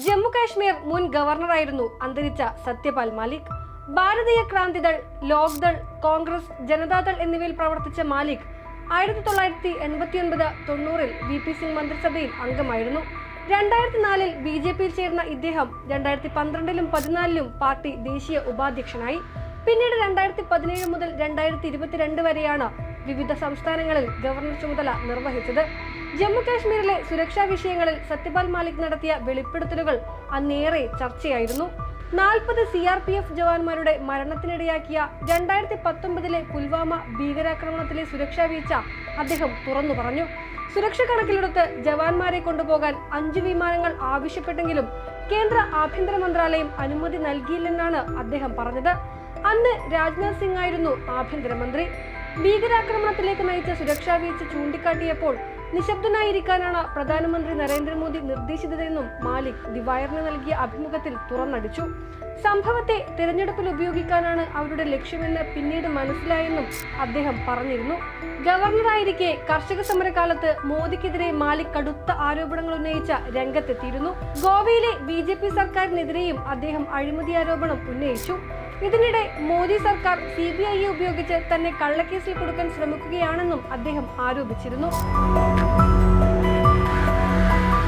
ജമ്മു കാശ്മീർ മുൻ ഗവർണറായിരുന്നു അന്തരിച്ച സത്യപാൽ മാലിക്. ഭാരതീയ ക്രാന്തിദൾ, ലോക്ദൾ, കോൺഗ്രസ്, ജനതാദൾ എന്നിവയിൽ പ്രവർത്തിച്ച മാലിക് 1989-90 VP സിംഗ് മന്ത്രിസഭയിൽ അംഗമായിരുന്നു. 2004 BJPയിൽ ചേർന്ന ഇദ്ദേഹം 2012-ലും 2014-ലും പാർട്ടി ദേശീയ ഉപാധ്യക്ഷനായി. പിന്നീട് 2017 മുതൽ 2022 വരെയാണ് വിവിധ സംസ്ഥാനങ്ങളിൽ ഗവർണർ ചുമതല നിർവഹിച്ചത്. ജമ്മു കാശ്മീരിലെ സുരക്ഷാ വിഷയങ്ങളിൽ സത്യപാൽ മാലിക് നടത്തിയ വെളിപ്പെടുത്തലുകൾ അന്നേറെ ചർച്ചയായിരുന്നു. 40 CRPF ജവാന്മാരുടെ മരണത്തിനിടയാക്കിയ 2019-ലെ പുൽവാമ ഭീകരാക്രമണത്തിലെ സുരക്ഷാ വീഴ്ച അദ്ദേഹം തുറന്നു പറഞ്ഞു. സുരക്ഷ കണക്കിലെടുത്ത് ജവാന്മാരെ കൊണ്ടുപോകാൻ 5 വിമാനങ്ങൾ ആവശ്യപ്പെട്ടെങ്കിലും കേന്ദ്ര ആഭ്യന്തര മന്ത്രാലയം അനുമതി നൽകിയില്ലെന്നാണ് അദ്ദേഹം പറഞ്ഞത്. അന്ന് രാജ്നാഥ് സിംഗ് ആയിരുന്നു ആഭ്യന്തരമന്ത്രി. ഭീകരാക്രമണത്തിലേക്ക് നയിച്ച സുരക്ഷാ വീഴ്ച ചൂണ്ടിക്കാട്ടിയപ്പോൾ നിശബ്ദനായിരിക്കാനാണ് പ്രധാനമന്ത്രി നരേന്ദ്രമോദി നിർദ്ദേശിച്ചതെന്നും മാലിക് ദി വയറിന് നൽകിയ അഭിമുഖത്തിൽ തുറന്നടിച്ചു. സംഭവത്തെ തിരഞ്ഞെടുപ്പിൽ ഉപയോഗിക്കാനാണ് അവരുടെ ലക്ഷ്യമെന്ന് പിന്നീട് മനസ്സിലായെന്നും അദ്ദേഹം പറഞ്ഞിരുന്നു. ഗവർണറായിരിക്കെ കർഷക സമരകാലത്ത് മോദിക്കെതിരെ മാലിക് കടുത്ത ആരോപണങ്ങൾ ഉന്നയിച്ച രംഗത്തെത്തിയിരുന്നു. ഗോവയിലെ BJP സർക്കാരിനെതിരെയും അദ്ദേഹം അഴിമതി ആരോപണം ഉന്നയിച്ചു. ഇതിനിടെ മോദി സർക്കാർ CBIയെ ഉപയോഗിച്ച് തന്നെ കള്ളക്കേസിൽ കൊടുക്കാൻ ശ്രമിക്കുകയാണെന്നും അദ്ദേഹം ആരോപിച്ചിരുന്നു.